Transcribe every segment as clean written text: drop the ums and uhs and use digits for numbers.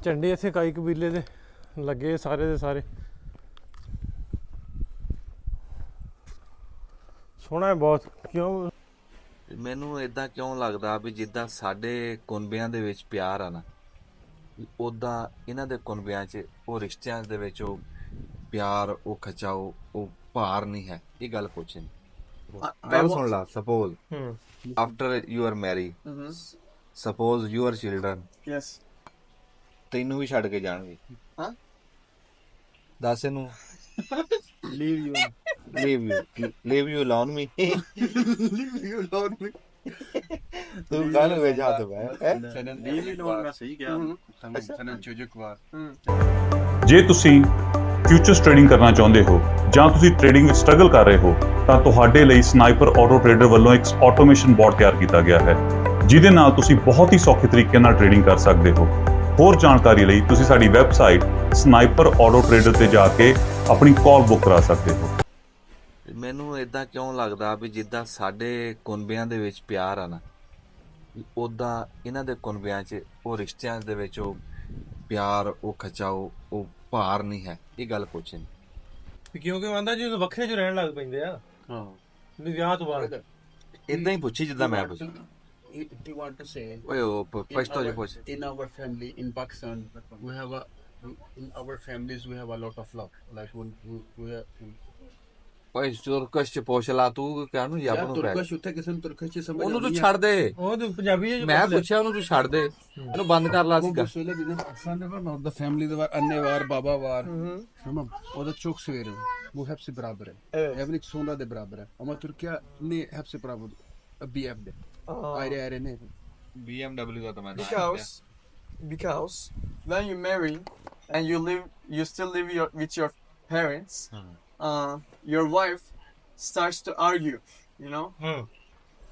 ਝੰਡੇ ਇੱਥੇ ਕਾਈ ਕਬੀਲੇ ਦੇ ਲੱਗੇ ਸਾਰੇ ਦੇ ਸਾਰੇ। ਸੋਹਣਾ ਹੈ ਬਹੁਤ। ਕਿਉਂ ਮੈਨੂੰ ਇਦਾਂ ਕਿਉਂ ਲੱਗਦਾ ਵੀ ਜਿੱਦਾਂ ਸਾਡੇ ਕੁਨਬਿਆਂ ਦੇ ਵਿੱਚ ਪਿਆਰ ਆ ਨਾ, ਉਦਾਂ ਇਹਨਾਂ ਦੇ ਕੁਨਬਿਆਂ 'ਚ ਉਹ ਰਿਸ਼ਤਿਆਂ ਦੇ ਵਿੱਚ ਉਹ ਪਿਆਰ, ਉਹ ਖਿਚਾਓ, ਉਹ ਭਾਰ ਨਹੀਂ ਹੈ। ਇਹ ਗੱਲ ਪੁੱਛੇ ਗੱਲ ਸੁਣ ਲਾ। Suppose after you are marry, suppose your children Yes. ਤੈਨੂੰ ਵੀ ਛੱਡ ਕੇ ਜਾਣਗੇ, ਹਾਂ ਦੱਸ ਇਹਨੂੰ। Leave you. leave you alone me. Leave you alone. ਤੂੰ ਕੱਲ ਵੇ ਜਾ ਤੂੰ ਹੈ Leave you alone. ਸਹੀ ਕਿਹਾ ਸਨਨ çocuk var. ਜੇ ਤੁਸੀਂ ਫਿਊਚਰਸ ਟ੍ਰੇਡਿੰਗ ਕਰਨਾ ਚਾਹੁੰਦੇ ਹੋ ਜਾਂ ਤੁਸੀਂ ਟ੍ਰੇਡਿੰਗ ਵਿੱਚ ਸਟਰਗਲ ਕਰ ਰਹੇ ਹੋ ਤਾਂ ਤੁਹਾਡੇ ਲਈ ਸਨਾਈਪਰ ਆਟੋ ਟ੍ਰੇਡਰ ਵੱਲੋਂ ਇੱਕ ਆਟੋਮੇਸ਼ਨ ਬੋਟ ਤਿਆਰ ਕੀਤਾ ਗਿਆ ਹੈ, ਜਿਹਦੇ ਨਾਲ ਤੁਸੀਂ ਬਹੁਤ ਹੀ ਸੌਖੇ ਤਰੀਕੇ ਨਾਲ ਟ੍ਰੇਡਿੰਗ ਕਰ ਸਕਦੇ ਹੋ। ਹੋਰ ਜਾਣਕਾਰੀ ਲਈ ਤੁਸੀਂ ਸਾਡੀ ਵੈਬਸਾਈਟ ਸਨਾਈਪਰ ਆਟੋ ਟ੍ਰੇਡਰ ਤੇ ਜਾ ਕੇ ਆਪਣੀ ਕਾਲ ਬੁੱਕ ਕਰਾ ਸਕਦੇ ਹੋ। ਮੈਨੂੰ ਇਦਾਂ ਕਿਉਂ ਲੱਗਦਾ ਵੀ ਜਿੱਦਾਂ ਸਾਡੇ ਕੁਨਬਿਆਂ ਦੇ ਵਿੱਚ ਪਿਆਰ ਆ ਨਾ, ਉਦਾਂ ਇਹਨਾਂ ਦੇ ਕੁਨਬਿਆਂ 'ਚ ਉਹ ਰਿਸ਼ਤਿਆਂ ਦੇ ਵਿੱਚ ਉਹ ਪਿਆਰ, ਉਹ ਖਿਚਾਓ, ਉਹ ਭਾਰ ਨਹੀਂ ਹੈ। ਇਹ ਗੱਲ ਪੁੱਛੇ ਕਿਉਂਕਿ ਆਂਦਾ ਜੀ ਵੱਖਰੇ ਚ ਰਹਿਣ ਲੱਗ ਪੈਂਦੇ ਆ। ਹਾਂ ਵਿਆਹ ਤੋਂ ਬਾਅਦ ਇਦਾਂ ਹੀ ਪੁੱਛੀ ਜਿੱਦਾਂ ਮੈਂ ਪੁੱਛ। If you want to say, ਓਏ ਉਹ ਪਛਤੋ ਜੇ ਪੁੱਛ। in our family in Pakistan, we have in our families we have a lot of love. Like we have. ਓਏ ਤੁਰਕਸ਼ ਚ ਪੁੱਛ ਲਾ ਤੂੰ ਕਾਹਨੂੰ ਯਾਰ ਯਾਰ ਨੂੰ ਤੁਰਕਸ਼ ਉੱਥੇ ਕਿਸੇ ਨੂੰ ਤੁਰਕਸ਼ ਚ ਸਮਝ ਉਹਨੂੰ ਤੂੰ ਛੱਡ ਦੇ। ਉਹ ਤੇ ਪੰਜਾਬੀ ਚ ਮੈਂ ਪੁੱਛਿਆ ਉਹਨੂੰ, ਤੂੰ ਛੱਡ ਦੇ, ਇਹਨੂੰ ਬੰਦ ਕਰ ਲਾ ਸੀਗਾ। Sen de var mı? Orada family de var, anne var, baba var. Tamam. O da çok severim. Bu hepsi beraber. Evet. Evlilik sonra da beraber. Ama Türkiye ne hepsi beraber. Bir evde. Ayrı ayrı ne? BMW ਦਾ ਤਾਂ ਮੈਂ Because when you marry and you still live with your parents, your wife starts to argue, you know.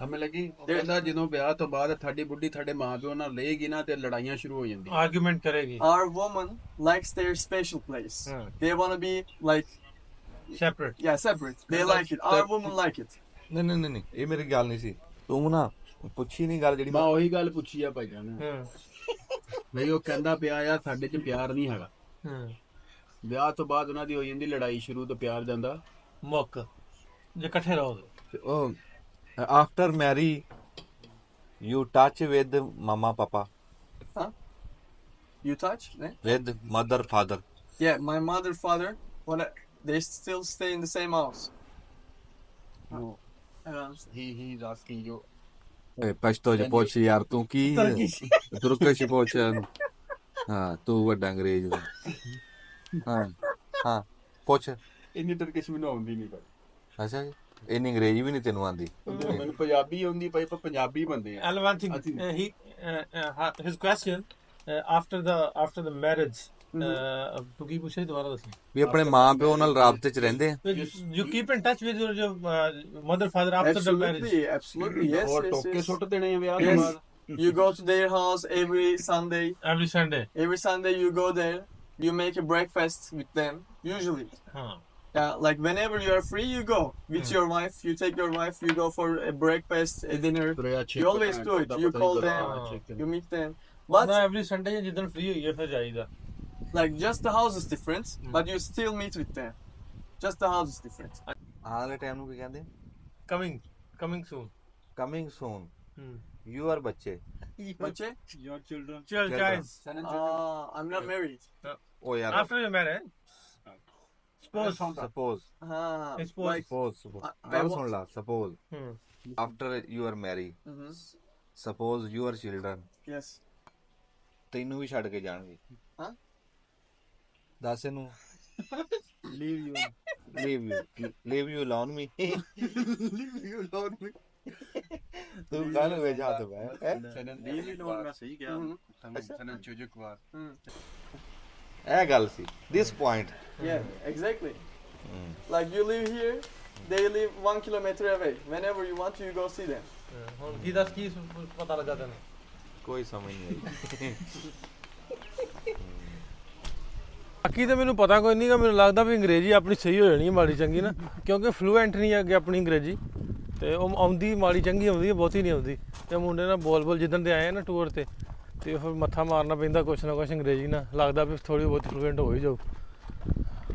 ਹਮੇ ਲੱਗੀ ਉਹ ਕਹਿੰਦਾ ਜਦੋਂ ਵਿਆਹ ਤੋਂ ਬਾਅਦ ਤੁਹਾਡੀ ਬੁੱਢੀ ਤੁਹਾਡੇ ਮਾਂ ਪਿਓ ਨਾਲ ਰਹੇਗੀ ਨਾ ਤੇ ਲੜਾਈਆਂ ਸ਼ੁਰੂ ਹੋ ਜਾਂਦੀਆਂ। ਆਰਗੂਮੈਂਟ ਕਰੇਗੀ। Our woman likes their special place. They want to be like separate. separate. They like it. Our women like it. ਨਹੀਂ ਇਹ ਮੇਰੀ ਗੱਲ ਨਹੀਂ ਸੀ। ਤੂੰ ਨਾ ਪੁੱਛੀ ਨਹੀਂ ਗੱਲ ਜਿਹੜੀ ਮੈਂ ਉਹੀ ਗੱਲ ਪੁੱਛੀ ਆ ਭਾਈ ਜਾਨ ਬਈ ਉਹ ਕਹਿੰਦਾ ਪਿਆ ਆ ਸਾਡੇ 'ਚ ਪਿਆਰ ਨਹੀਂ ਹੈਗਾ। ਵਿਆਹ ਤੋਂ ਬਾਅਦ ਉਹਨਾਂ ਦੀ ਹੋ ਜਾਂਦੀ ਲੜਾਈ ਸ਼ੁਰੂ ਤੋਂ ਪਿਆਰ ਜਾਂਦਾ ਮੁੱਕ ਜੇ ਇਕੱਠੇ ਰਹੋਗੇ। ਉਹ after marry you touch with mama papa, You touch? Eh? With mother father. Yeah, my mother, father, they still stay in the same house. No. I don't understand. he's asking you ਓਏ ਪਛਤੋ ਜੇ ਪੁੱਛ ਯਾਰ ਤੂੰ ਕੀ ਤੁਰਕਸ਼ ਪੁੱਛ ਇਹਨੂੰ। ਹਾਂ ਤੂੰ ਵੱਡਾ ਅੰਗਰੇਜ਼। ਹਾਂ ਪੁੱਛ। ਇੰਨੀ ਤੁਰਕਿਸ਼ ਮੈਨੂੰ ਆਉਂਦੀ ਨਹੀਂ ਭਾਈ। ਅੱਛਾ ਜੀ, ਇੰਨੀ ਅੰਗਰੇਜ਼ੀ ਵੀ ਨਹੀਂ ਤੈਨੂੰ ਆਉਂਦੀ। ਮੈਨੂੰ ਪੰਜਾਬੀ ਆਉਂਦੀ ਭਾਈ, ਪਰ ਪੰਜਾਬੀ ਬੰਦੇ ਆ। And one thing, his question after the marriage, ਤੂੰ ਕੀ ਪੁੱਛਿਆ ਦੁਬਾਰਾ ਦੱਸ। ਵੀ ਆਪਣੇ ਮਾਂ ਪਿਓ ਨਾਲ ਰਾਬਤੇ 'ਚ ਰਹਿੰਦੇ ਆ। You keep in touch with your mother father after the marriage? Absolutely, yes, ਹੋਰ yes, ਟੋਕੇ yes. ਸੁੱਟ ਦੇਣੇ ਆ ਵਿਆਹ ਤੋਂ Yes. ਬਾਅਦ। You go to their house every Sunday. Every Sunday. Every Sunday you go there. You make a breakfast with them. Usually, ਹਾਂ। like whenever you are free, you go with your wife. You take your wife. You go for a breakfast, a dinner. You always do it. You call them. You meet them. But every Sunday ਜਿੱਦਣ free ਹੋਈਏ ਫਿਰ ਜਾਈਦਾ। like just the house is different, but you still meet with them. Just the house is different. ਆਉਣ ਵਾਲੇ time ਨੂੰ ਕੀ ਕਹਿੰਦੇ? Coming soon. Coming soon. You are ਬੱਚੇ। Bache? Your children. Guys. I'm not married. ਓ ਯਾਰ After you married. Suppose. Suppose Suppose. ਗੱਲ ਸੁਣ ਲਾ। Suppose after you are marry, suppose your children Yes. ਤੈਨੂੰ ਵੀ ਛੱਡ ਕੇ ਜਾਣਗੇ, ਹਾਂ ਦੱਸ ਇਹਨੂੰ। Leave you. leave you alone me. Leave you alone. ਤੂੰ ਕੱਲ ਵੇ ਜਾ ਤੂੰ ਹੈ Leave you alone ਮੈਂ ਸਹੀ ਕਿਹਾ। ਸਨਨ çocuk var. ਇਹ ਗੱਲ ਸੀ। this point. Yeah, exactly. Like you live here, they live 1 kilometer away. Whenever you want to, you go see them. ਹੁਣ ਕੀ ਦੱਸ ਕੀ ਪਤਾ ਲੱਗਾ ਤੈਨੂੰ? ਕੋਈ ਸਮਝ ਨਹੀਂ ਆਈ। ਬਾਕੀ ਤਾਂ ਮੈਨੂੰ ਪਤਾ ਕੋਈ ਨਹੀਂਗਾ। ਮੈਨੂੰ ਲੱਗਦਾ ਵੀ ਅੰਗਰੇਜ਼ੀ ਆਪਣੀ ਸਹੀ ਹੋ ਜਾਣੀ ਹੈ ਮਾੜੀ ਚੰਗੀ ਨਾ, ਕਿਉਂਕਿ ਫਲੂਐਂਟ ਨਹੀਂ ਅੱਗੇ ਆਪਣੀ ਅੰਗਰੇਜ਼ੀ, ਤੇ ਉਹ ਆਉਂਦੀ ਮਾੜੀ ਚੰਗੀ ਆਉਂਦੀ ਹੈ, ਬਹੁਤੀ ਨਹੀਂ ਆਉਂਦੀ। ਤੇ ਮੁੰਡੇ ਨਾਲ ਬੋਲ ਜਿੱਦਣ ਦੇ ਆਏ ਨਾ ਟੂਰ ਤੇ ਤੇ ਫਿਰ ਮੱਥਾ ਮਾਰਨਾ ਪੈਂਦਾ ਕੁਛ ਨਾ ਕੁਛ ਅੰਗਰੇਜ਼ੀ ਨਾਲ ਲੱਗਦਾ ਵੀ ਥੋੜੀ ਬਹੁਤ ਫਲੂਐਂਟ ਹੋ ਹੀ ਜਾਊ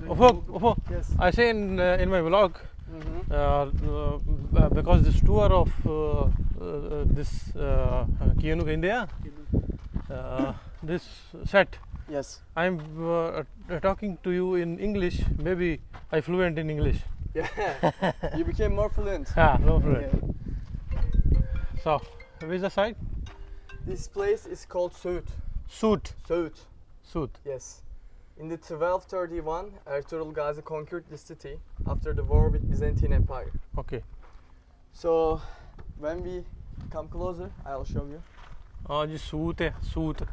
ਉਹ Yes. I say in my vlog Mm-hmm. because this tour of this ਕੀ ਇਹਨੂੰ ਕਹਿੰਦੇ ਆ this set Yes. I'm talking to you in English maybe I fluent in English Yeah. You became more fluent. no fluent Yeah. so where's the site This place is called Söğüt. Suit Söğüt. Yes. In the 1231, Ertuğrul Gazi conquered this city after the war with Byzantine Empire. okay So, when we come closer, I'll show you. ਹਾਂ ਜੀ ਸੂਤ ਹੈ ਸੂਤ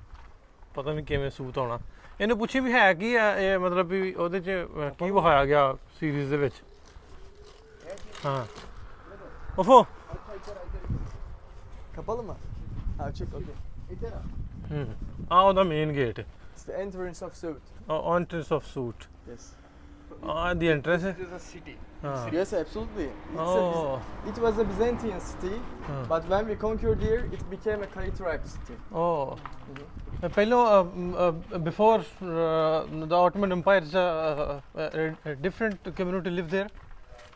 ਪਤਾ ਨਹੀਂ ਕਿਵੇਂ ਸੂਤ ਆਉਣਾ ਇਹਨੂੰ ਪੁੱਛੀ ਵੀ ਹੈ ਕੀ ਆ ਇਹ ਮਤਲਬ ਵੀ ਉਹਦੇ ਚ ਕੀ ਵਿਖਾਇਆ ਗਿਆ ਸੀਰੀਜ਼ ਦੇ ਵਿੱਚ ਹਾਂ ਉਫੋ Kapalı mı? Açık, okay. ਆ ਉਹਦਾ main gate It's the entrance of Söğüt. Entrance of suit Yes. ਆ ਦੀ ਐਂਟਰੈਂਸ ਹੈ It is a city. ਹਾਂ Yes, absolutely. Oh. It was a Byzantine city, but when we conquered here, it became a Caliph city. Oh. ਪਹਿਲਾਂ before the Ottoman Empire a different community lived there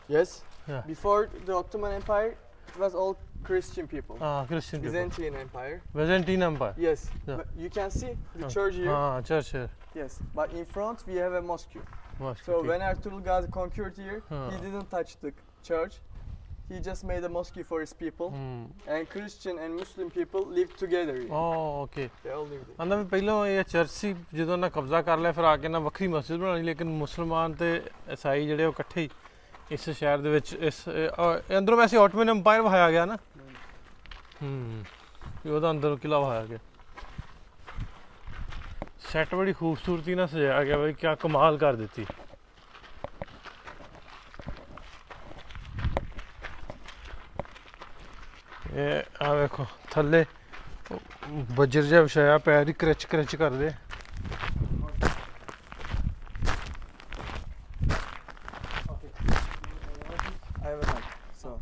Yes. Yeah. Before the Ottoman Empire, it was all Christian people. Christian people Byzantine Empire. Byzantine Empire Yes. Yeah. But you can see the church here. ਹਾਂ church ਹੈ Yes. But in front we have a mosque. mosque So okay. when Ertuğrul Gazi conquered here, Huh. he didn't touch the church. He just made a mosque for his people. And Christian and Muslim people lived together here. oh okay They all lived here. ਆਂਦਾ ਵੀ ਪਹਿਲਾਂ ਇਹ church ਸੀ ਜਦੋਂ ਨਾ ਕਬਜ਼ਾ ਕਰ ਲਿਆ ਫਿਰ ਆ ਕੇ ਨਾ ਵੱਖਰੀ ਮਸਜਿਦ ਬਣਾ ਲਈ ਲੇਕਿਨ ਮੁਸਲਮਾਨ ਤੇ ਈਸਾਈ ਜਿਹੜੇ ਉਹ ਇਕੱਠੇ ਹੀ ਇਸ ਸ਼ਹਿਰ ਦੇ ਵਿੱਚ ਇਸ ਅੰਦਰੋਂ ਵੈਸੇ ਆਟੋਮਨ ਅੰਪਾਇਰ ਵਹਾਇਆ ਗਿਆ ਨਾ ਵੀ ਉਹਦਾ ਅੰਦਰ ਕਿਲਾ ਵਹਾਇਆ ਗਿਆ ਸੈਟ ਬੜੀ ਖੂਬਸੂਰਤੀ ਨਾਲ ਸਜਾਇਆ ਗਿਆ ਬਈ ਕਿਆ ਕਮਾਲ ਕਰ ਦਿੱਤੀ ਇਹ ਆ ਵੇਖੋ ਥੱਲੇ ਬੱਜਰ ਜਿਹਾ ਵਿਛਾਇਆ ਪੈਰ ਹੀ ਕਰਚ ਕਰਚ ਕਰਦੇ I have a mic. So,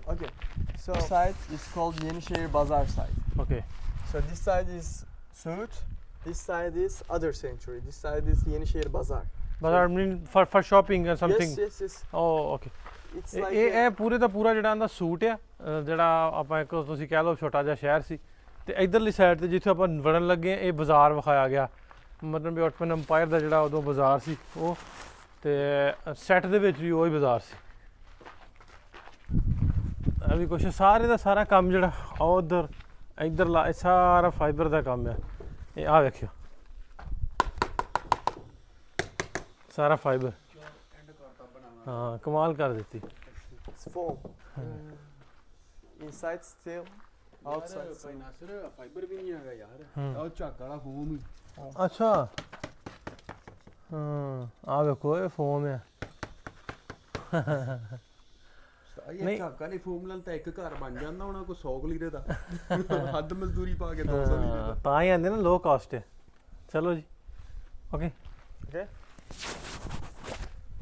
okay. So, this side is called Yenişehir Bazar side. Okay So, this side is Söğüt. This side is other sanctuary. This side is Yenişehir Bazar. but I mean for shopping or something Yes, yes, yes. oh okay It's ਇਹ like ਇਹ ਪੂਰੇ ਦਾ ਪੂਰਾ ਜਿਹੜਾ ਇਹਦਾ suit ਆ ਜਿਹੜਾ ਆਪਾਂ ਇੱਕ ਤੁਸੀਂ ਕਹਿ ਲਓ ਛੋਟਾ ਜਿਹਾ ਸ਼ਹਿਰ ਸੀ ਤੇ ਇਧਰਲੀ ਸਾਈਡ ਤੇ ਜਿੱਥੇ ਆਪਾਂ ਵੜਨ ਲੱਗੇ ਆ ਇਹ ਬਾਜ਼ਾਰ ਵਿਖਾਇਆ ਗਿਆ ਮਤਲਬ ਵੀ ਆਟੋਮਨ ਅੰਪਾਇਰ ਦਾ ਜਿਹੜਾ ਉਦੋਂ ਬਾਜ਼ਾਰ ਸੀ ਉਹ ਤੇ ਸੈੱਟ ਦੇ ਵਿੱਚ ਵੀ ਉਹ ਹੀ ਬਾਜ਼ਾਰ ਸੀ ਆ ਵੀ ਕੁਛ ਸਾਰੇ ਦਾ ਸਾਰਾ ਕੰਮ ਜਿਹੜਾ ਉਧਰ ਇਧਰਲਾ ਇਹ ਸਾਰਾ ਫਾਈਬਰ ਦਾ ਕੰਮ ਆ ਇਹ ਆ ਵੇਖਿਓ ਸਾਰਾ ਫਾਈਬਰ ਹਾਂ ਕਮਾਲ ਕਰ ਦਿੱਤੀ it's foam. Inside still, outside. Bhai Nasir fibre ਵੀ ਨਹੀਂ ਹੈਗਾ ਯਾਰ ਹੂੰ। ਉਹ ਝੱਗ ਵਾਲਾ ਫੋਮ ਹੀ ਅੱਛਾ ਹਾਂ ਆ ਵੇਖੋ ਇਹ ਫੋਮ ਆ ਇਹ ਨਹੀਂ। ਝੱਗ ਵਾਲੀ ਫੋਮ ਨਾਲ ਤਾਂ ਇੱਕ ਘਰ ਬਣ ਜਾਂਦਾ ਹੋਣਾ ਕੋਈ 100 ਲੀਰੇ ਦਾ ਹੱਦ ਮਜ਼ਦੂਰੀ ਪਾ ਕੇ 200 ਲੀਰੇ ਦਾ ਤਾਂ ਹੀ ਆਂਦੇ ਨਾ ਲੋ ਕਾਸਟ ਹੈ ਚਲੋ ਜੀ okay Okay?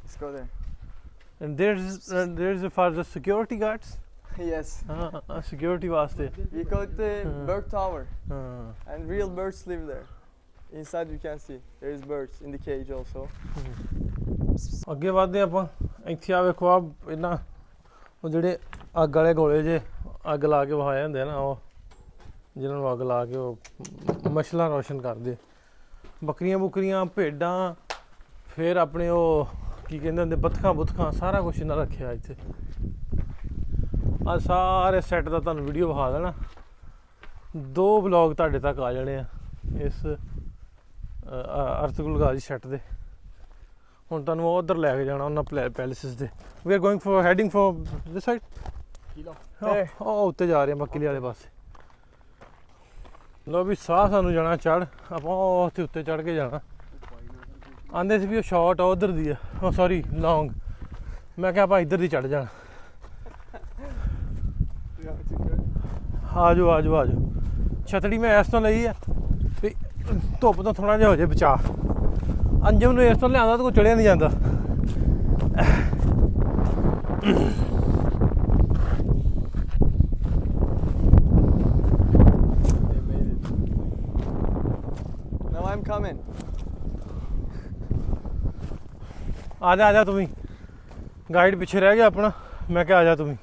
Let's go there. and there's for the security guards Yes. ਹਾਂ security ਵਾਸਤੇ We call it the bird tower. ਹਾਂ And real birds live there. Inside you can see there is birds in the cage also. ਅੱਗੇ ਵਧਦੇ ਆਪਾਂ ਇੱਥੇ ਆ ਵੇਖੋ ਆ ਇਹਨਾਂ ਉਹ ਜਿਹੜੇ ਅੱਗ ਵਾਲੇ ਗੋਲੇ ਜੇ ਅੱਗ ਲਾ ਕੇ ਵਹਾਏ ਹੁੰਦੇ ਆ ਨਾ ਉਹ ਜਿਹਨਾਂ ਨੂੰ ਅੱਗ ਲਾ ਕੇ ਉਹ ਮਸ਼ਲਾਂ ਰੋਸ਼ਨ ਕਰਦੇ ਬੱਕਰੀਆਂ ਬੁਕਰੀਆਂ ਭੇਡਾਂ ਫਿਰ ਆਪਣੇ ਉਹ ਕੀ ਕਹਿੰਦੇ ਹੁੰਦੇ ਬਤਖਾਂ ਸਾਰਾ ਕੁਝ ਇਹਨਾਂ ਰੱਖਿਆ ਇੱਥੇ ਆ ਸਾਰੇ ਸੈੱਟ ਦਾ ਤੁਹਾਨੂੰ ਵੀਡੀਓ ਵਿਖਾ ਦੇਣਾ 2 ਵਲੌਗ ਤੁਹਾਡੇ ਤੱਕ ਆ ਜਾਣੇ ਆ ਇਸ ਅਰਤੁਗਰਲ ਗਾਜ਼ੀ ਸੈੱਟ ਦੇ ਹੁਣ ਤੁਹਾਨੂੰ ਉਹ ਉਧਰ ਲੈ ਕੇ ਜਾਣਾ ਉਹਨਾਂ ਪੈਲੇਸਿਸ ਦੇ we are going for heading for this side ਉਹ ਉੱਤੇ ਜਾ ਰਹੇ ਆ ਮੱਕੀਲੀ ਵਾਲੇ ਪਾਸੇ ਲੋ ਵੀ ਸਾਹ ਸਾਨੂੰ ਜਾਣਾ ਚੜ ਆਪਾਂ ਉੱਥੇ ਉੱਤੇ ਚੜ ਕੇ ਜਾਣਾ ਆਂਦੇ ਸੀ ਵੀ ਉਹ ਸ਼ਾਰਟ ਆ ਉਧਰ ਦੀ ਆ ਉਹ ਸੌਰੀ ਲੌਂਗ ਮੈਂ ਕਿਹਾ ਆਪਾਂ ਇੱਧਰ ਦੀ ਚੜ ਜਾਣਾ ਆ ਜਾਓ ਛਤੜੀ ਮੈਂ ਇਸ ਤੋਂ ਲਈ ਆ ਵੀ ਧੁੱਪ ਤੋਂ ਥੋੜਾ ਜਿਹਾ ਹੋ ਜਾਏ ਬਚਾ ਅੰਜਮ ਨੂੰ ਇਸ ਤੋਂ ਲਿਆਂਦਾ ਤਾਂ ਕੋਈ ਚੜਿਆ ਨਹੀਂ ਜਾਂਦਾ They made it. come in. ਆ ਜਾ ਤੂੰ ਵੀ ਗਾਈਡ ਪਿੱਛੇ ਰਹਿ ਗਿਆ ਆਪਣਾ ਮੈਂ ਕਿਹਾ ਆ ਜਾ ਤੂੰ ਵੀ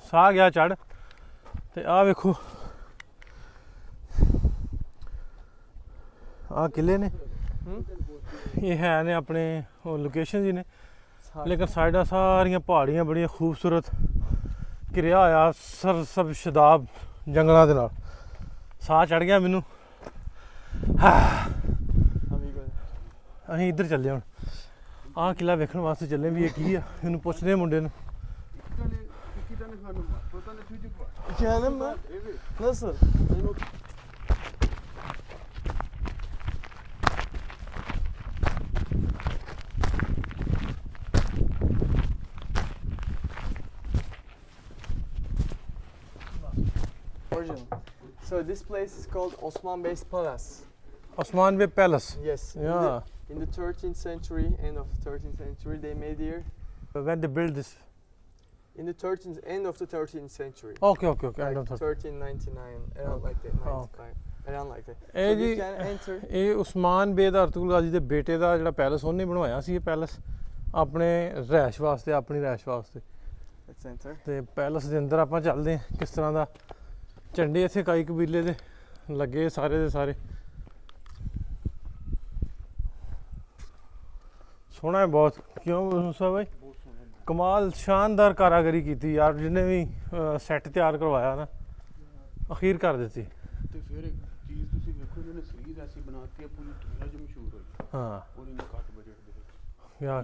ਸਾਹ ਗਿਆ ਚੜ ਤੇ ਆਹ ਵੇਖੋ ਆਹ ਕਿਲੇ ਨੇ ਇਹ ਹੈ ਨੇ ਆਪਣੇ ਉਹ ਲੋਕੇਸ਼ਨ ਜੀ ਨੇ ਲੇਕਿਨ ਸਾਈਡਾਂ ਸਾਰੀਆਂ ਪਹਾੜੀਆਂ ਬੜੀਆਂ ਖੂਬਸੂਰਤ ਘਿਰਿਆ ਹੋਇਆ ਸਭ ਸ਼ਦਾਬ ਜੰਗਲਾਂ ਦੇ ਨਾਲ ਸਾਹ ਚੜ ਗਿਆ ਮੈਨੂੰ ਅਸੀਂ ਇੱਧਰ ਚੱਲੇ ਹੁਣ ਆਹ ਕਿਲਾ ਵੇਖਣ ਵਾਸਤੇ ਚੱਲੇ ਵੀ ਇਹ ਕੀ ਆ ਇਹਨੂੰ ਪੁੱਛਦੇ ਆ ਮੁੰਡੇ ਨੂੰ Canım mı? Nasıl? Original. So this place is called Osman Bey's Palace. Osman Bey Palace. Yes. Yeah. In the 13th century, end of the 13th century, they made here. When they built this. In the 13th, end of the 13th century. Okay. Like I don't know. 1399, around like that. 95, around like that. ਇਹ So ਜੀ you can enter. ਇਹ ਉਸਮਾਨ ਬੇ ਦਾ ਅਰਤੁਗਰਲ ਗਾਜ਼ੀ ਦੇ ਬੇਟੇ ਦਾ ਜਿਹੜਾ palace ਉਹਨੇ ਬਣਵਾਇਆ ਸੀ ਇਹ palace ਆਪਣੇ ਰਿਹਾਇਸ਼ ਵਾਸਤੇ ਆਪਣੀ ਰਿਹਾਇਸ਼ ਵਾਸਤੇ Let's enter. ਤੇ ਪੈਲਸ ਦੇ ਅੰਦਰ ਆਪਾਂ ਚੱਲਦੇ ਹਾਂ ਕਿਸ ਤਰ੍ਹਾਂ ਦਾ ਝੰਡੇ ਇੱਥੇ ਕਾਈ ਕਬੀਲੇ ਦੇ ਲੱਗੇ ਸਾਰੇ ਦੇ ਸਾਰੇ ਸੋਹਣਾ ਹੈ ਬਹੁਤ ਕਿਉਂ ਮੂਸਾ ਭਾਈ ਕਮਾਲ ਸ਼ਾਨਦਾਰ ਕਾਰਾਗਰੀ ਕੀਤੀ ਯਾਰ ਜਿਹਨੇ ਵੀ ਸੈੱਟ ਤਿਆਰ ਕਰਵਾਇਆ ਨਾ ਅਖੀਰ ਕਰ ਦਿੱਤੀ ਤੇ ਫਿਰ ਇੱਕ ਚੀਜ਼ ਤੁਸੀਂ ਵੇਖੋ ਜਿਹਨੇ ਸੀਰੀਜ਼ ਐਸੀ ਬਣਾਤੀ ਹੈ ਪੂਰੀ ਦੁਨੀਆ 'ਚ ਮਸ਼ਹੂਰ ਹੋਈ ਹਾਂ ਔਰ ਇਹਨਾਂ ਘੱਟ ਬਜਟ ਦੇ ਵਿੱਚ ਯਾਰ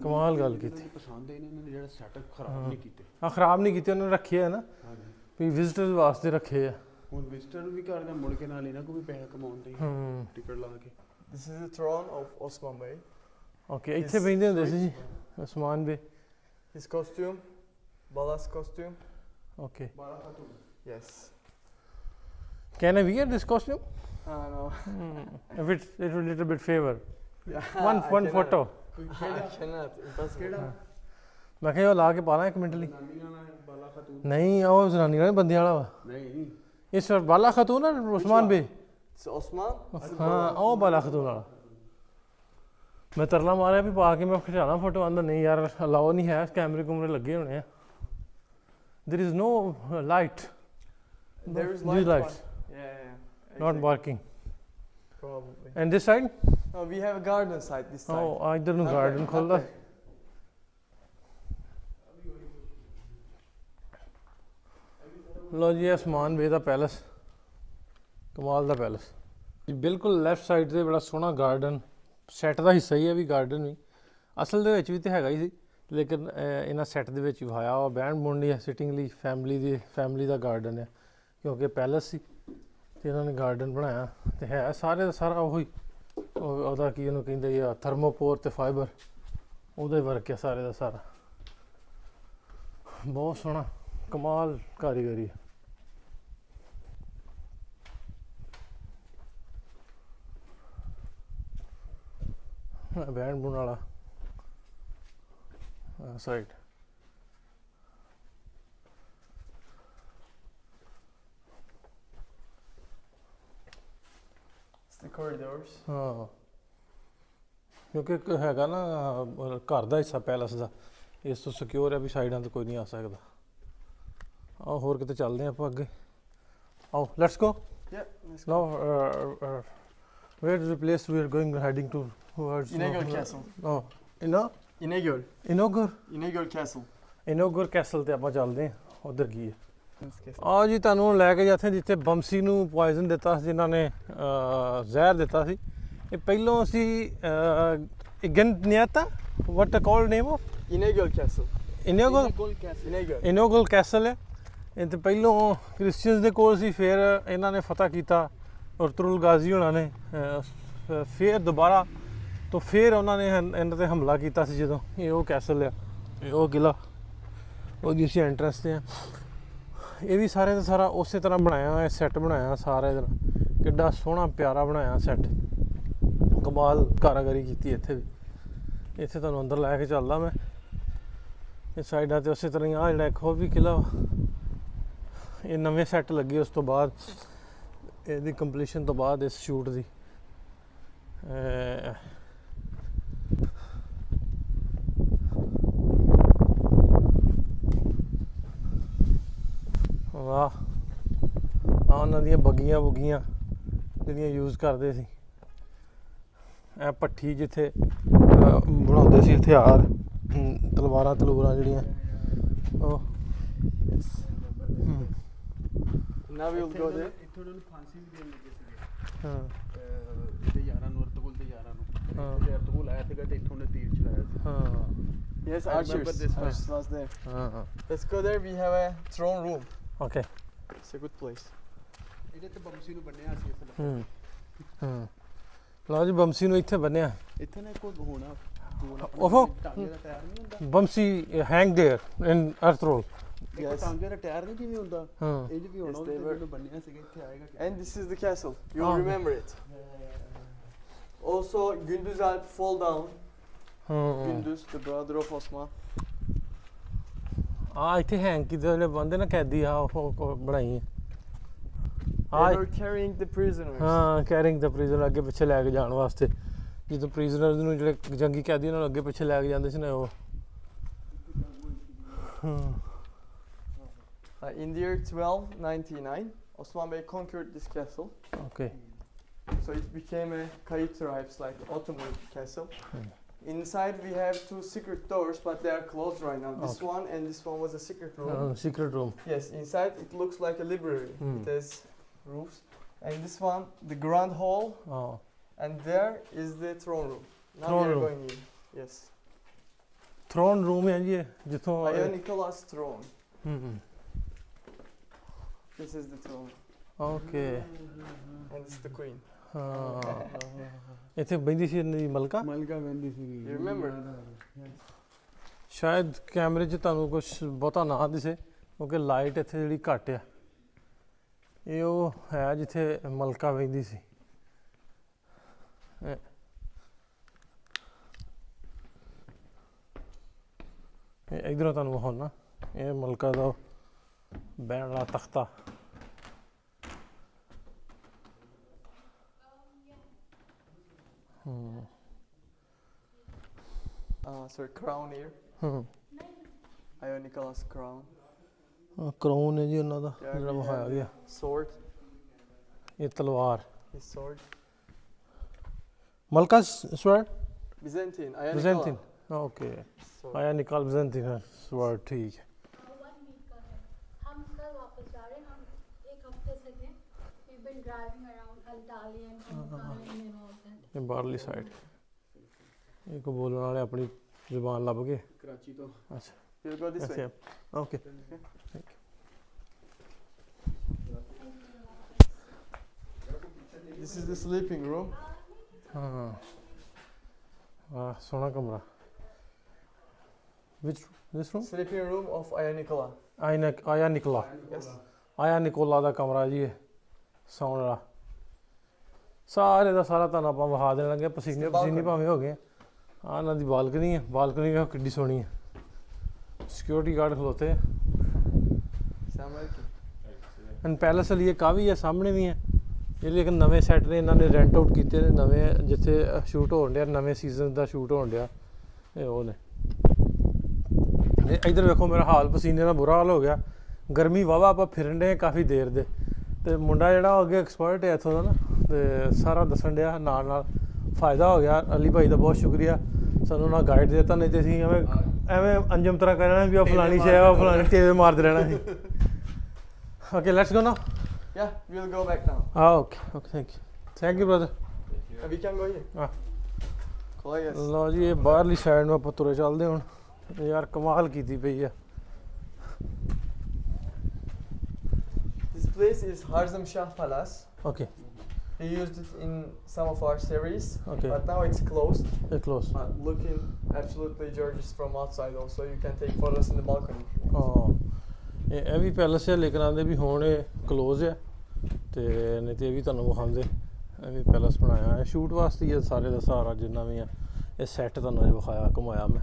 ਕਮਾਲ ਗੱਲ ਕੀਤੀ ਮੈਨੂੰ ਪਸੰਦ ਹੈ ਇਹਨਾਂ ਨੇ ਜਿਹੜਾ ਸੈਟਅਪ ਖਰਾਬ ਨਹੀਂ ਕੀਤੇ ਆ ਖਰਾਬ ਨਹੀਂ ਕੀਤੀ ਉਹਨਾਂ ਨੇ ਰੱਖੇ ਆ ਨਾ ਹਾਂਜੀ ਵੀ ਵਿਜ਼ਿਟਰਸ ਵਾਸਤੇ ਰੱਖੇ ਆ ਹੁਣ ਵਿਜ਼ਟਰ ਵੀ ਕਰਦੇ ਮੁੜ ਕੇ ਨਾਲ ਇਹਨਾਂ ਕੋ ਵੀ ਪੈਸੇ ਕਮਾਉਂਦੇ ਹੂੰ ਟਿਕਟ ਲਾ ਕੇ This is the throne of Osman Bey. Okay ਇੱਥੇ ਬੈਠਦੇ ਹੁੰਦੇ ਸੀ ਜੀ ਉਸਮਾਨ ਬੇ His costume, Balas costume. Okay Yes. Can I wear this costume No. if it will little bit favor Yeah, one I cannot. photo I cannot. Impossible. ਮੈਂ ਕਿਹਾ ਉਹ ਲਾ ਕੇ ਪਾਣਾ 1 minute ਲਈ ਨਾਨੀਆਂ ਨਾਲ ਬਾਲਾ ਖਾਤੂਨ ਨਹੀਂ ਉਹ ਜ਼ਨਾਨੀ ਵਾਲੇ ਬੰਦਿਆਂ ਵਾਲਾ ਵਾ ਨਹੀਂ ਇਸ ਵਾਰ ਬਾਲਾ ਖਤੂਨ ਆ ਉਸਮਾਨ ਬੇ It's Osman. ਹਾਂ ਉਹ ਬਾਲਾ ਖਤੂਨ ਵਾਲਾ ਮੈਂ ਤਰਲਾ ਮਾਰਿਆ ਵੀ ਪਾ ਕੇ ਮੈਂ ਖਿਚਾਣਾ ਫੋਟੋ ਆਂਦਾ ਨਹੀਂ ਯਾਰ ਅਲਾਓ ਨਹੀਂ ਹੈ ਕੈਮਰੇ ਕੁਮਰੇ ਲੱਗੇ ਹੋਣੇ ਆ there is no light There is these light. lights Yeah. not Exactly. working Probably. and this side No, we have a garden side this side. ਉਹ ਇੱਧਰ ਨੂੰ Not ਗਾਰਡਨ there, not ਖੁੱਲਦਾ there. ਲੋ ਜੀ ਉਸਮਾਨ ਬੇ ਦਾ ਪੈਲਸ ਕਮਾਲ ਦਾ palace ਬਿਲਕੁਲ left side ਤੇ ਬੜਾ ਸੋਹਣਾ ਗਾਰਡਨ ਸੈੱਟ ਦਾ ਹਿੱਸਾ ਹੀ ਹੈ ਵੀ ਗਾਰਡਨ ਵੀ ਅਸਲ ਦੇ ਵਿੱਚ ਵੀ ਤੇ ਹੈਗਾ ਹੀ ਸੀ ਲੇਕਿਨ ਇਹਨਾਂ ਸੈੱਟ ਦੇ ਵਿੱਚ ਵਿਖਾਇਆ ਉਹ ਬੈਂਡ ਬੁੰਡੀ ਹੈ ਸਿਟਿੰਗ ਲਈ ਫੈਮਿਲੀ ਦਾ ਗਾਰਡਨ ਹੈ ਕਿਉਂਕਿ ਪੈਲਸ ਸੀ ਤੇ ਇਹਨਾਂ ਨੇ ਗਾਰਡਨ ਬਣਾਇਆ ਤੇ ਹੈ ਸਾਰੇ ਦਾ ਸਾਰਾ ਉਹੀ ਉਹਦਾ ਕੀ ਉਹਨੂੰ ਕਹਿੰਦੇ ਆ ਥਰਮੋਪੋਰ ਤੇ ਫਾਈਬਰ ਉਹਦੇ ਵਰਕ ਹੈ ਸਾਰੇ ਦਾ ਸਾਰਾ ਬਹੁਤ ਸੋਹਣਾ ਕਮਾਲ ਕਾਰੀਗਰੀ ਹੈ ਬੈਂਡ ਬੁਣ ਵਾਲਾ ਸਾਈਡ It's the corridors. ਹਾਂ ਕਿਉਂਕਿ ਇੱਕ ਹੈਗਾ ਨਾ ਘਰ ਦਾ ਹਿੱਸਾ ਪੈਲਸ ਦਾ ਇਸ ਤੋਂ ਸਿਕਿਉਰ ਹੈ ਵੀ ਸਾਈਡਾਂ ਤੋਂ ਕੋਈ ਨਹੀਂ ਆ ਸਕਦਾ ਆਓ ਹੋਰ ਕਿਤੇ ਚੱਲਦੇ ਹਾਂ ਆਪਾਂ ਅੱਗੇ ਆਓ let's go Yeah. Let's go. now where is the place we are going heading to towards Inegöl Castle. oh Inegöl. Inegol Castle. Inegol Castle ਤੇ ਆਪਾਂ ਚੱਲਦੇ ਹਾਂ ਉਧਰ ਕੀ ਹੈ This castle. ਆਓ ਜੀ ਤੁਹਾਨੂੰ ਲੈ ਕੇ ਜਾਂਦੇ ਜਿੱਥੇ ਬੰਸੀ ਨੂੰ ਪੋਇਜ਼ਨ ਦਿੱਤਾ ਸੀ ਜਿਨ੍ਹਾਂ ਨੇ ਜ਼ਹਿਰ ਦਿੱਤਾ ਸੀ ਇਹ ਪਹਿਲੋਂ ਸੀ ਇਗਨਿਆਤਾ what called name of Inegöl Castle. Inegol Inegöl. Inegol Castle ਹੈ ਇਹ ਤੇ ਪਹਿਲੋਂ ਕ੍ਰਿਸਚੀਅਨਸ ਦੇ ਕੋਲ ਸੀ ਫਿਰ ਇਹਨਾਂ ਨੇ ਫਤਹ ਕੀਤਾ ਅਰਤੁਗਰਲ ਗਾਜ਼ੀ ਹੋਣਾ ਨੇ ਫਿਰ ਦੁਬਾਰਾ ਤੋਂ ਫਿਰ ਉਹਨਾਂ ਨੇ ਇਹਨਾਂ ਤੇ ਹਮਲਾ ਕੀਤਾ ਸੀ ਜਦੋਂ ਇਹ ਉਹ ਕੈਸਲ ਆ ਇਹ ਉਹ ਕਿਲਾ ਉਹਦੀ ਅਸੀਂ ਐਂਟਰੈਂਸ ਤੇ ਆ ਇਹ ਵੀ ਸਾਰੇ ਦਾ ਸਾਰਾ ਉਸੇ ਤਰ੍ਹਾਂ ਬਣਾਇਆ ਹੋਇਆ ਸੈੱਟ ਬਣਾਇਆ ਸਾਰਾ ਇਹਦਾ ਕਿੱਡਾ ਸੋਹਣਾ ਪਿਆਰਾ ਬਣਾਇਆ ਸੈੱਟ ਕਮਾਲ ਕਾਰਾਗਰੀ ਕੀਤੀ ਇੱਥੇ ਵੀ ਇੱਥੇ ਤੁਹਾਨੂੰ ਅੰਦਰ ਲੈ ਕੇ ਚੱਲਦਾ ਮੈਂ ਇਹ ਸਾਈਡਾਂ ਤੇ ਉਸੇ ਤਰ੍ਹਾਂ ਹੀ ਆ ਜਿਹੜਾ ਇੱਕ ਹੋਰ ਵੀ ਕਿਲਾ ਇਹ ਨਵੇਂ ਸੈੱਟ ਲੱਗੇ ਉਸ ਤੋਂ ਬਾਅਦ ਇਹਦੀ ਕੰਪਲੀਸ਼ਨ ਤੋਂ ਬਾਅਦ ਇਸ ਸ਼ੂਟ ਦੀ ਵਾਹ ਆ ਉਹਨਾਂ ਦੀਆਂ ਬੱਗੀਆਂ ਬੁੱਗੀਆਂ ਜਿਹੜੀਆਂ ਯੂਜ਼ ਕਰਦੇ ਸੀ ਇਹ ਭੱਠੀ ਜਿੱਥੇ ਬਣਾਉਂਦੇ ਸੀ ਹਥਿਆਰ ਤਲਵਾਰਾਂ ਤਲੂਰਾਂ ਜਿਹੜੀਆਂ ਉਹ Now we'll go there. ਇੱਥੋਂ ਉਹਨਾਂ ਨੂੰ ਫਾਂਸੀ ਵੀ ਦੇਣ ਲੱਗੇ ਸੀਗੇ ਹਾਂ ਇਹਦੇ ਯਾਰਾਂ ਨੂੰ ਅਰਤਗੁਲ ਦੇ ਯਾਰਾਂ ਨੂੰ ਹਾਂ। ਤੇ ਅਰਤਗੁਲ ਆਇਆ ਸੀਗਾ ਤੇ ਇੱਥੋਂ ਨੇ ਤੀਰ ਚਲਾਇਆ ਸੀ ਹਾਂ Yes, I remember archers. this one. Archers was there. ਹਾਂ Let's go there. We have a throne room. Okay It's a good place. ਇਹਦੇ ਤੇ ਬੰਸੀ ਨੂੰ ਬੰਨਿਆ ਸੀ ਇਸ ਲਈ ਹਾਂ ਲਓ ਜੀ ਬੰਸੀ ਨੂੰ ਇੱਥੇ ਬੰਨਿਆ ਇੱਥੇ ਨਾ ਕੋਈ ਹੋਣਾ ਉਹ ਟਾਂਗੇ ਦਾ ਟਾਇਰ ਨਹੀਂ ਹੁੰਦਾ ਬੰਸੀ ਹੈਂਗ ਦੇਅਰ ਇਨ ਅਰਥ ਰੋਲ ਇੱਕ Yes. ਟਾਂਗੇ ਦਾ ਟਾਇਰ ਨਹੀਂ ਜਿਵੇਂ ਹੁੰਦਾ ਹਾਂ ਇੰਜ ਵੀ ਹੋਣਾ Yes, ਉਹਦੇ they ਤੇ were. ਜਿਹਨੂੰ ਬੰਨਿਆ ਸੀਗਾ ਇੱਥੇ ਆਏਗਾ And this is the castle. You'll Oh. remember it. Also, Gündüz Alp fall down. ਹਾਂ Gündüz, the brother of Osman. ਆ ਇੱਥੇ ਹੈਂਗ ਕੀਤੇ ਹੋਏ ਬੰਦੇ ਨਾ ਕੈਦੀ ਆ ਉਹ ਬਣਾਈ ਹੈ They ਆ were carrying the prisoners. ਹਾਂ ਕੈਰਿੰਗ ਦਾ ਪ੍ਰਿਜ਼ਨਰ ਅੱਗੇ ਪਿੱਛੇ ਲੈ ਕੇ ਜਾਣ ਵਾਸਤੇ ਜਦੋਂ ਪ੍ਰਿਜ਼ਨਰ ਨੂੰ ਜਿਹੜੇ ਜੰਗੀ ਕੈਦੀ ਉਹਨਾਂ ਨੂੰ ਅੱਗੇ ਪਿੱਛੇ ਲੈ ਕੇ ਜਾਂਦੇ ਸੀ ਨਾ ਉਹ ਹਾਂ In the year 1299, Osman Bey conquered this castle. Okay So it became a Kayık tribes like Ottoman castle. Hmm. Inside we have two secret doors, but they are closed right now. This Okay. one and this one was a secret room. Secret room Yes, inside it looks like a library. Hmm. It has roofs. And this one, the grand hall, ਹਾਂ and there is the throne room. Now Throne we are room. going in. Yes. Thrown room ਹੈ ਜੀ ਇਹ, ਜਿੱਥੋਂ Aya Nicholas throne. ਹੂੰ This is the throne. Okay And it's the queen. ਹਾਂ ਇੱਥੇ ਬੈਂਦੀ ਸੀ ਇਹਨਾਂ ਦੀ ਮਲਕਾ ਮਲਕਾ ਵੰਦੀ ਸੀ You remember? ਸ਼ਾਇਦ ਕੈਮਰੇ 'ਚ ਤੁਹਾਨੂੰ ਕੁਝ ਬਹੁਤਾ ਨਾ ਦਿਸੇ ਕਿਉਂਕਿ ਲਾਈਟ ਇੱਥੇ ਜਿਹੜੀ ਘੱਟ ਆ ਇਹ ਉਹ ਹੈ ਜਿੱਥੇ ਮਲਕਾ ਬੈਂਦੀ ਸੀ ਇਹ ਇਧਰੋਂ ਤੁਹਾਨੂੰ ਵਿਖਾਉਣਾ ਇਹ ਮਲਕਾ ਦਾ ਬਹਿਣ ਵਾਲਾ ਤਖਤਾ ਹੂੰ Sorry, crown here. ਹੂੰ Aya Nicholas crown. ਕਰਾਊਨ ਹੈ ਜੀ ਉਹਨਾਂ ਦਾ Yeah, ਜਿਹੜਾ we ਵਿਖਾਇਆ have ਗਿਆ sword. ਇਹ ਤਲਵਾਰ His sword. ਮਲਕਾ ਸਵਰਡ Byzantine. Aya ਬਿਜ਼ੈਂਟਿਨ Nicholas. Okay Sword. ਆਇਆ ਨਿਕਾਲ ਬਿਜ਼ੈਂਟਿਨ ਸਵਰਡ ਠੀਕ ਹੈ 1 week का है हम कल वापस जा रहे हैं हम एक हफ्ते से थे we've been driving around Antalya and Pamukkale and all that ਇਹ ਬਾਹਰਲੀ ਸਾਈਡ ਇਹ ਕੋ ਬੋਲਣ ਵਾਲੇ ਆਪਣੀ ਜ਼ੁਬਾਨ ਲੱਭ ਗਏ ਕਰਾਚੀ ਤੋਂ ਅੱਛਾ We'll go this way. ਅੱਛਾ okay This is the sleeping room. ਹਾਂ ਵਾਹ ਸੋਹਣਾ ਕਮਰਾ ਵਿਚ this room Sleeping room of Aya Nicola. ਆਇਆ ਨਿਕਲਾ Yes. ਆਇਆ ਨਿਕੋਲਾ ਦਾ ਕਮਰਾ ਜੀ ਇਹ ਸੌਣ ਵਾਲਾ ਸਾਰੇ ਦਾ ਸਾਰਾ ਤੁਹਾਨੂੰ ਆਪਾਂ ਵਿਖਾ ਦੇਣ ਲੱਗੇ ਪਸੀਨੇ ਪਸੀਨੇ ਭਾਵੇਂ ਹੋ ਗਏ ਆ ਇਹਨਾਂ ਦੀ ਬਾਲਕਨੀ ਹੈ ਬਾਲਕਨੀ ਵੇਖੋ ਕਿੱਡੀ ਸੋਹਣੀ ਹੈ ਸਿਕਿਉਰਿਟੀ ਗਾਰਡ ਖਲੋਤੇ Selamünaleyküm. ਐਂਡ ਪੈਲਸ ਵਾਲੀ ਇੱਕ ਆ ਵੀ ਹੈ ਸਾਹਮਣੇ ਵੀ ਹੈ ਇਹ ਲੇਕਿਨ ਨਵੇਂ ਸੈੱਟ ਨੇ ਇਹਨਾਂ ਨੇ ਰੈਂਟ ਆਊਟ ਕੀਤੇ ਨੇ ਨਵੇਂ ਜਿੱਥੇ ਸ਼ੂਟ ਹੋਣ ਡਿਆ ਨਵੇਂ ਸੀਜ਼ਨ ਦਾ ਸ਼ੂਟ ਹੋਣ ਡਿਆ ਇਹ ਉਹ ਨੇ ਇਹ ਇਧਰ ਵੇਖੋ ਮੇਰਾ ਹਾਲ ਪਸੀਨੇ ਨਾਲ ਬੁਰਾ ਹਾਲ ਹੋ ਗਿਆ ਗਰਮੀ ਵਾਵਾ ਆਪਾਂ ਫਿਰਨ ਦੇ ਕਾਫੀ ਦੇਰ ਦੇ ਤੇ ਮੁੰਡਾ ਜਿਹੜਾ ਉਹ ਅੱਗੇ ਐਕਸਪਰਟ ਹੈ ਇੱਥੋਂ ਦਾ ਨਾ ਤੇ ਸਾਰਾ ਦੱਸਣ ਡਿਆ ਨਾਲ ਨਾਲ ਫਾਇਦਾ ਹੋ ਗਿਆ ਅਲੀ ਭਾਈ ਦਾ ਬਹੁਤ ਸ਼ੁਕਰੀਆ ਸਾਨੂੰ ਨਾ ਗਾਈਡ ਦਿੱਤਾ ਨਹੀਂ ਤੇ ਅਸੀਂ ਐਵੇਂ ਅੰਜਮ ਤਰ੍ਹਾਂ ਕਹਿਣਾ ਵੀ ਉਹ ਫਲਾਣੀ ਸ਼ੈ ਉਹ ਫਲਾਣੀ ਟੇਵੇ ਮਾਰਦੇ ਰਹਿਣਾ ਸੀ okay let's go now Yeah, we'll go back now. Okay thank you brother We can go here. Ah. Kolay gelsin. ਲਓ ਜੀ ਇਹ ਬਾਹਰਲੀ ਸਾਈਡ ਨੂੰ ਆਪਾਂ ਤੁਰੇ ਚੱਲਦੇ ਹੁਣ ਯਾਰ ਕਮਾਲ ਕੀਤੀ ਪਈ ਆ This place is Harzem Shah Palace. Okay We used it in some of our series, Okay. but now it's closed. ਇਹ close But looking absolutely gorgeous from outside also. You can take photos in the balcony. ਇਹ ਵੀ palace ਹੈ, ਲੇਕਿਨ ਆਂਦੇ ਵੀ ਹੁਣ ਇਹ close ਹੈ, ਤੇ ਨਹੀਂ ਤੇ ਇਹ ਵੀ ਤੁਹਾਨੂੰ ਵਿਖਾਉਂਦੇ। ਇਹ ਵੀ ਪੈਲਸ ਬਣਾਇਆ ਹੈ ਸ਼ੂਟ ਵਾਸਤੇ ਹੀ ਹੈ, ਸਾਰੇ ਦਾ ਸਾਰਾ ਜਿੰਨਾ ਵੀ ਆ ਇਹ ਸੈੱਟ ਤੁਹਾਨੂੰ ਅਜੇ ਵਿਖਾਇਆ ਘੁਮਾਇਆ ਮੈਂ।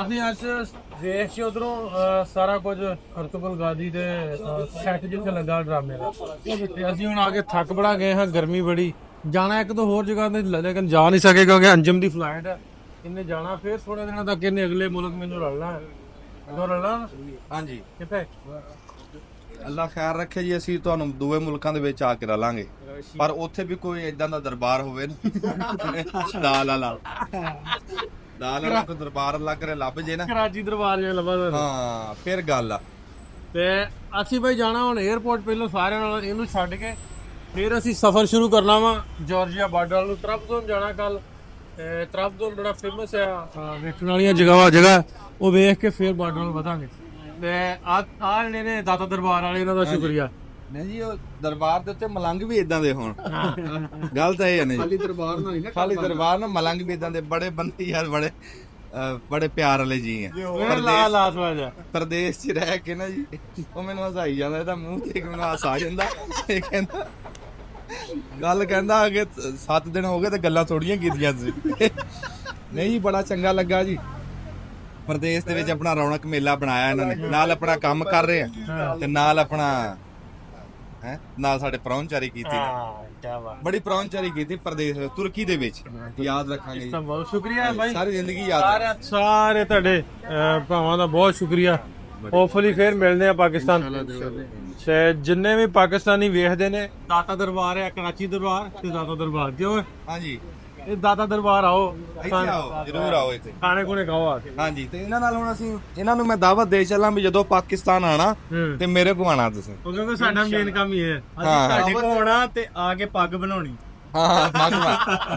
ਅਸੀਂ ਅੱਜ ਵੇਖ ਕੇ ਉਧਰੋਂ ਸਾਰਾ ਕੁਝ ਹਰਤੁਗਲ ਗਾਦੀ ਦੇ ਸੈੱਟ ਜਿੱਥੇ ਲੱਗਾ ਡਰਾਮੇ ਦਾ, ਤੇ ਅਸੀਂ ਹੁਣ ਆ ਕੇ ਥੱਕ ਬੜਾ ਗਏ ਹਾਂ, ਗਰਮੀ ਬੜੀ। ਜਾਣਾ ਇੱਕ ਦੋ ਹੋਰ ਜਗ੍ਹਾ ਤੇ ਲੇਕਿਨ ਜਾ ਨਹੀਂ ਸਕੇ ਕਿਉਂਕਿ ਅੰਜਮ ਦੀ ਫਲਾਈਟ ਹੈ। ਇਹਨੇ ਜਾਣਾ ਫਿਰ ਥੋੜੇ ਦਿਨਾਂ ਤੱਕ, ਇਹਨੇ ਅਗਲੇ ਮੁਲਕ ਮੈਨੂੰ ਰਲਣਾ ਹੈ। ਹਾਂਜੀ, ਕਿੱਥੇ? ਅੱਲਾ ਖੈਰ ਰੱਖੇ ਜੀ। ਅਸੀਂ ਤੁਹਾਨੂੰ ਦੂਏ ਮੁਲਕਾਂ ਦੇ ਵਿੱਚ ਆ ਕੇ ਰਲਾਂਗੇ, ਪਰ ਉੱਥੇ ਵੀ ਕੋਈ ਇਦਾਂ ਦਾ ਦਰਬਾਰ ਹੋਵੇ ਨਾ ਦਾਲ ਕੋਈ ਦਰਬਾਰ ਲੱਗ ਰਿਹਾ ਲੱਭ ਜੇ ਨਾ, ਕਰਾਚੀ ਦਰਬਾਰ ਜਿਹਾ ਲੱਭਾ ਤੁਹਾਨੂੰ। ਹਾਂ ਫਿਰ ਗੱਲ ਆ। ਤੇ ਅਸੀਂ ਬਈ ਜਾਣਾ ਹੁਣ 에어ਪੋਰਟ ਪਹਿਲਾਂ ਸਾਰਿਆਂ ਨਾਲ ਇਹਨੂੰ ਛੱਡ ਕੇ, ਫਿਰ ਅਸੀਂ ਸਫ਼ਰ ਸ਼ੁਰੂ ਕਰਨਾ ਵਾ ਜਾਰਜੀਆ ਬਾਰਡਰ ਵੱਲ ਨੂੰ। ਤਰਬਜ਼ੋਨ ਜਾਣਾ ਕੱਲ। ਤਰਬਜ਼ੋਨ ਬੜਾ ਫੇਮਸ ਆ, ਵੇਖਣ ਵਾਲੀਆਂ ਜਗ੍ਹਾ ਉਹ ਵੇਖ ਕੇ ਫਿਰ ਬਾਰਡਰ ਵੱਲ ਵਧਾਂਗੇ। ਤੇ ਆ ਜਿਹੜੇ ਨੇ ਦਾਤਾ ਦਰਬਾਰ ਵਾਲੇ, ਇਹਨਾਂ ਦਾ ਸ਼ੁਕਰੀਆ। ਨਹੀਂ ਜੀ, ਉਹ ਦਰਬਾਰ ਦੇ ਉੱਤੇ ਮਲੰਗ ਵੀ ਇਦਾਂ ਦੇ ਹੋਣ, ਗੱਲ ਤਾਂ ਇਹ ਹੈ ਨਹੀਂ ਖਾਲੀ ਦਰਬਾਰ ਨਾਲ ਨਹੀਂ ਨਾ ਖਾਲੀ ਦਰਬਾਰ ਨਾ, ਮਲੰਗ ਵੀ ਇਦਾਂ ਦੇ ਬੜੇ ਬੰਦੇ ਯਾਰ, ਬੜੇ ਪਿਆਰ ਵਾਲੇ ਜੀ ਆ। ਪ੍ਰਦੇਸ਼ 'ਚ ਰਹਿ ਕੇ ਨਾ ਜੀ, ਉਹ ਮੈਨੂੰ ਹਸਾਈ ਜਾਂਦਾ, ਇਹਦਾ ਮੂੰਹ ਦੇਖ ਮੈਨੂੰ ਹਾਸ ਆ ਜਾਂਦਾ। ਇਹ ਕਹਿੰਦਾ ਗੱਲ ਕਹਿੰਦਾ ਕਿ 7 ਦਿਨ ਹੋ ਗਏ ਤੇ ਗੱਲਾਂ ਥੋੜੀਆਂ ਕੀਤੀਆਂ ਸੀ। ਨਹੀਂ ਜੀ, ਬੜਾ ਚੰਗਾ ਲੱਗਾ ਜੀ। ਪ੍ਰਦੇਸ਼ ਦੇ ਵਿੱਚ ਆਪਣਾ ਰੌਣਕ ਮੇਲਾ ਬਣਾਇਆ ਇਹਨਾਂ ਨੇ, ਨਾਲ ਆਪਣਾ ਕੰਮ ਕਰ ਰਹੇ ਆ ਤੇ ਨਾਲ ਆਪਣਾ ਨਾਲ ਸਾਡੇ ਪ੍ਰਾਹੁਣਚਾਰੀ ਕੀਤੀ ਨੇ। ਬੜੀ ਪ੍ਰਾਹੁਣਚਾਰੀ ਕੀਤੀ ਪ੍ਰਦੇਸ਼ ਤੁਰਕੀ ਦੇ ਵਿੱਚ, ਯਾਦ ਰੱਖਾਂਗੇ ਜੀ। ਬਹੁਤ ਸ਼ੁਕਰੀਆ ਭਾਈ, ਸਾਰੀ ਜ਼ਿੰਦਗੀ ਯਾਦ ਸਾਰੇ ਤੁਹਾਡੇ ਭਾਵਾਂ ਦਾ ਬਹੁਤ ਸ਼ੁਕਰੀਆ। ਹੋਪਫੁਲੀ ਫੇਰ ਮਿਲਦੇ ਆ ਪਾਕਿਸਤਾਨ। ਤੇ ਜਿੰਨੇ ਵੀ ਪਾਕਿਸਤਾਨੀ ਵੇਖਦੇ ਨੇ, ਦਾਤਾ ਦਰਬਾਰ ਹੈ, ਕਰਾਚੀ ਦਰਬਾਰ ਤੇ ਦਾਤਾ ਦਰਬਾਰ, ਕਿਉਂ? ਹਾਂਜੀ, ਇਹ ਦਾਤਾ ਦਰਬਾਰ ਆਓ, ਇੱਥੇ ਆਓ, ਜ਼ਰੂਰ ਆਓ ਇੱਥੇ, ਖਾਣੇ ਖੁਣੇ ਖਾਓ ਆ ਕੇ। ਹਾਂਜੀ। ਤੇ ਇਹਨਾਂ ਨਾਲ ਹੁਣ ਅਸੀਂ ਇਹਨਾਂ ਨੂੰ ਮੈਂ ਦਾਵਤ ਦੇ ਚੱਲਾਂ ਵੀ ਜਦੋਂ ਪਾਕਿਸਤਾਨ ਆਣਾ ਤੇ ਮੇਰੇ ਕੋਲ ਆਣਾ ਤੁਸੀਂ, ਕਿਉਂਕਿ ਸਾਡਾ ਮੇਨ ਕੰਮ ਹੀ ਹੈ ਹਾਂ ਕੋਲ ਆਉਣਾ ਤੇ ਆ ਕੇ ਪੱਗ ਬਣਾਉਣੀ। ਹਾਂ ਪੱਗ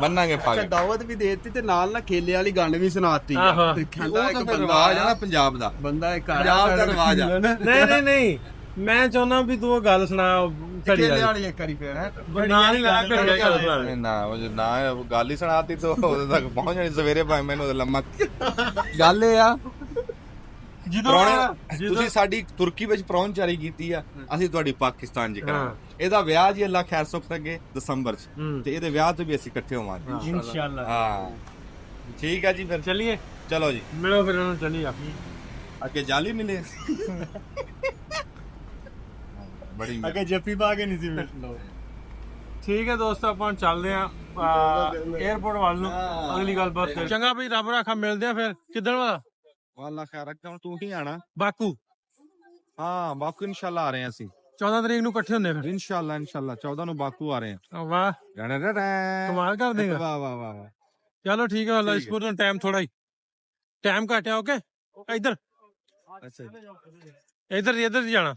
ਬੰਨਾਂਗੇ ਪੱਗ। ਦਾਵਤ ਵੀ ਦੇ ਦਿੱਤੀ ਤੇ ਨਾਲ ਨਾ ਖੇਲੇ ਵਾਲੀ ਗੱਲ ਵੀ ਸੁਣਾਤੀ। ਆਹੋ। ਕਹਿੰਦਾ ਇੱਕ ਰਿਵਾਜ ਆ ਨਾ ਪੰਜਾਬ ਦਾ, ਬੰਦਾ ਇੱਕ ਪੰਜਾਬ ਦਾ ਰਿਵਾਜ ਆ। ਨਹੀਂ ਮੈਂ ਚਾਹੁੰਦਾ ਵੀ ਤੂੰ ਉਹ ਗੱਲ ਸੁਣਾ ਘੜੀ ਖੇਲੇ ਵਾਲੀ ਇੱਕ ਵਾਰੀ ਫੇਰ ਨਾ ਨਹੀਂ ਲਾ ਘੜੀ ਵਾਲੀ ਗੱਲ ਸੁਣਾ। ਨਾ ਉਹ ਜੋ ਨਾ ਗੱਲ ਹੀ ਸੁਣਾਤੀ ਤਾਂ ਉਦੋਂ ਤੱਕ ਪਹੁੰਚ ਜਾਣੀ ਸਵੇਰੇ, ਭਾਵੇਂ ਮੈਨੂੰ ਲੰਮਾ। ਗੱਲ ਇਹ ਆ, ਤੁਸੀਂ ਸਾਡੀ ਤੁਰਕੀ ਵਿੱਚ ਪ੍ਰਾਹੁਣਚਾਰੀ ਕੀਤੀ ਆ, ਅਸੀਂ ਤੁਹਾਡੀ ਪਾਕਿਸਤਾਨ 'ਚ ਕਰਾਂਗੇ। ਇਹਦਾ ਵਿਆਹ ਜੀ ਅੱਲਾ ਖੈਰ ਸੁੱਖ ਰੱਖੇ ਦਸੰਬਰ 'ਚ, ਤੇ ਇਹਦੇ ਵਿਆਹ ਤੇ ਵੀ ਅਸੀਂ ਇਕੱਠੇ ਹੋਵਾਂਗੇ ਇਨਸ਼ਾਅੱਲਾ। ਹਾਂ ਠੀਕ ਆ ਜੀ, ਫਿਰ ਚੱਲੀਏ, ਚਲੋ ਜੀ ਮਿਲੋ ਫਿਰ ਉਹਨੂੰ, ਚੱਲੀਏ। ਅੱਗੇ ਜਾਲੀ ਮਿਲੇ ਬੜੀ ਅੱਗੇ ਜੱਫੀ ਪਾ ਕੇ ਨਹੀਂ ਸੀ ਮਿਲਣਾ। ਠੀਕ ਹੈ ਦੋਸਤੋ, ਆਪਾਂ ਚੱਲਦੇ ਆਂ 에어ਪੋਰਟ ਵੱਲ ਨੂੰ, ਅਗਲੀ ਗੱਲਬਾਤ ਕਰ। ਚੰਗਾ ਬਈ, ਰੱਬ ਰਾਖਾ, ਮਿਲਦੇ ਆ ਫਿਰ। ਕਿੱਦਣ ਵਾਲਾ? ਅੱਲਾ ਖੈਰ ਰੱਖੇ। ਹੁਣ ਤੂੰ ਹੀ ਆਣਾ? ਬਾਕੂ। ਹਾਂ ਬਾਕੂ ਇਨਸ਼ਾਅੱਲਾ ਆ ਰਹੇ ਹਾਂ ਅਸੀਂ, 14 ਤਰੀਕ ਨੂੰ ਇਕੱਠੇ ਹੁੰਦੇ ਫਿਰ। ਇਨਸ਼ਾਅੱਲਾ 14 ਨੂੰ ਬਾਕੂ ਆ ਰਹੇ ਹਾਂ। ਵਾਹ, ਕਮਾਲ ਕਰ ਦੇਗਾ। ਵਾਹ ਵਾਹ ਵਾਹ। ਚਲੋ ਠੀਕ ਹੈ, ਅੱਲਾ ਇਸਪੁਰ ਤੋਂ ਟਾਈਮ ਥੋੜਾ ਹੀ ਟਾਈਮ ਘਟਿਆ। ਓਕੇ, ਇੱਧਰ ਅੱਛਾ ਇੱਧਰ ਜਾਣਾ।